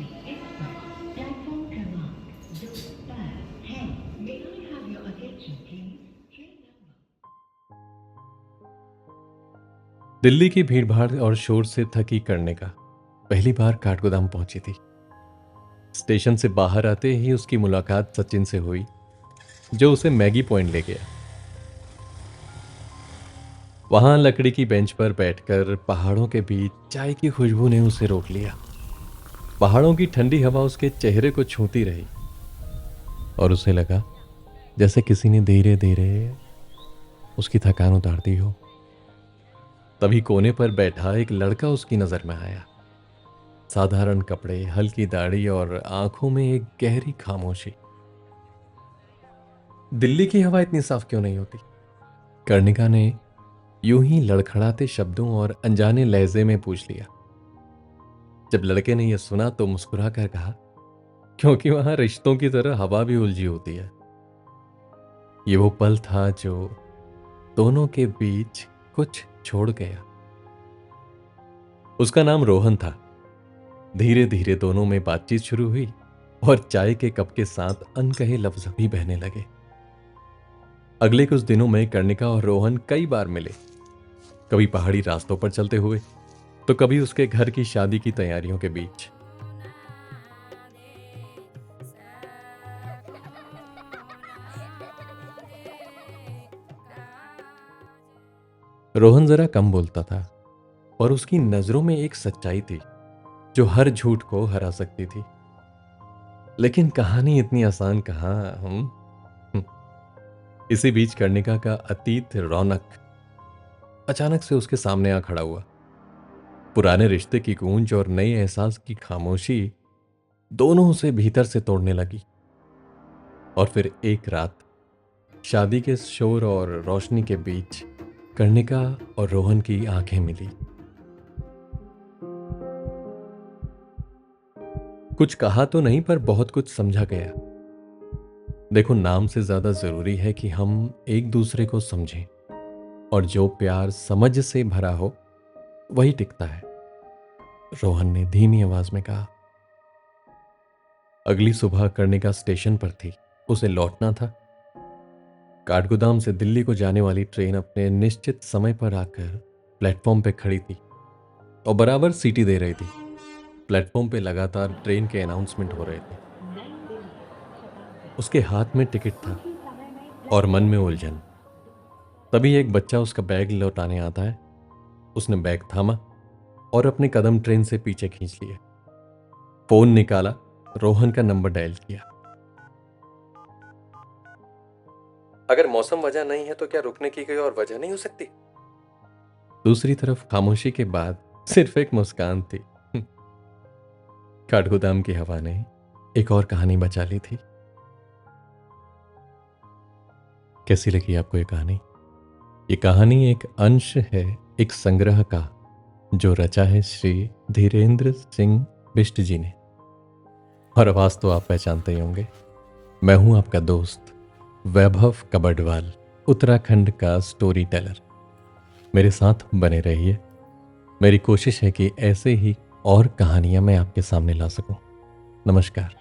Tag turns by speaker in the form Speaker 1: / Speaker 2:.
Speaker 1: Delhi Express, platform क्रमांक 2 पर है। May I have your attention, please? Train number
Speaker 2: Delhi की भीड़भाड़ और शोर से थकी कर्णिका पहली बार काठगोदाम पहुंची थी। स्टेशन से बाहर आते ही उसकी मुलाकात सचिन से हुई, जो उसे मैगी पॉइंट ले गया। वहां लकड़ी की बेंच पर बैठकर पहाड़ों के बीच चाय की खुशबू ने उसे रोक लिया। पहाड़ों की ठंडी हवा उसके चेहरे को छूती रही और उसे लगा जैसे किसी ने धीरे धीरे उसकी थकान उतार दी हो। तभी कोने पर बैठा एक लड़का उसकी नजर में आया। साधारण कपड़े, हल्की दाढ़ी और आंखों में एक गहरी खामोशी। दिल्ली की हवा इतनी साफ क्यों नहीं होती? कर्णिका ने यूं ही लड़खड़ाते शब्दों और अनजाने लहजे में पूछ लिया। जब लड़के ने यह सुना तो मुस्कुरा कर कहा, क्योंकि वहां रिश्तों की तरह हवा भी उलझी होती है। ये वो पल था जो दोनों के बीच कुछ छोड़ गया। उसका नाम रोहन था। धीरे धीरे दोनों में बातचीत शुरू हुई और चाय के कप के साथ अनकहे लफ्ज भी बहने लगे। अगले कुछ दिनों में कर्णिका और रोहन कई बार मिले, कभी पहाड़ी रास्तों पर चलते हुए तो कभी उसके घर की शादी की तैयारियों के बीच। रोहन जरा कम बोलता था और उसकी नजरों में एक सच्चाई थी जो हर झूठ को हरा सकती थी। लेकिन कहानी इतनी आसान कहां। हम इसी बीच कर्णिका का अतीत रौनक अचानक से उसके सामने आ खड़ा हुआ। पुराने रिश्ते की गूंज और नए एहसास की खामोशी दोनों उसे भीतर से तोड़ने लगी। और फिर एक रात शादी के शोर और रोशनी के बीच कर्णिका और रोहन की आंखें मिली। कुछ कहा तो नहीं, पर बहुत कुछ समझा गया। देखो, नाम से ज्यादा जरूरी है कि हम एक दूसरे को समझें, और जो प्यार समझ से भरा हो वही टिकता है, रोहन ने धीमी आवाज में कहा। अगली सुबह कर्णिका स्टेशन पर थी। उसे लौटना था। काठगोदाम से दिल्ली को जाने वाली ट्रेन अपने निश्चित समय पर आकर प्लेटफॉर्म पे खड़ी थी और बराबर सीटी दे रही थी। प्लेटफॉर्म पे लगातार ट्रेन के अनाउंसमेंट हो रहे थे। उसके हाथ में टिकट था और मन में उलझन। तभी एक बच्चा उसका बैग लौटाने आता है। उसने बैग थामा और अपने कदम ट्रेन से पीछे खींच लिए। फोन निकाला, रोहन का नंबर डायल किया। अगर मौसम वजह नहीं है तो क्या रुकने की कोई और वजह नहीं हो सकती? दूसरी तरफ खामोशी के बाद सिर्फ एक मुस्कान थी। काठगोदाम की हवा ने एक और कहानी बचा ली थी। कैसी लगी आपको ये कहानी? ये कहानी एक अंश है एक संग्रह का जो रचा है श्री धीरेन्द्र सिंह बिष्ट जी ने। और आवाज तो आप पहचानते ही होंगे। मैं हूं आपका दोस्त वैभव कबडवाल, उत्तराखंड का स्टोरी टेलर। मेरे साथ बने रहिए। मेरी कोशिश है कि ऐसे ही और कहानियां मैं आपके सामने ला सकूं। नमस्कार।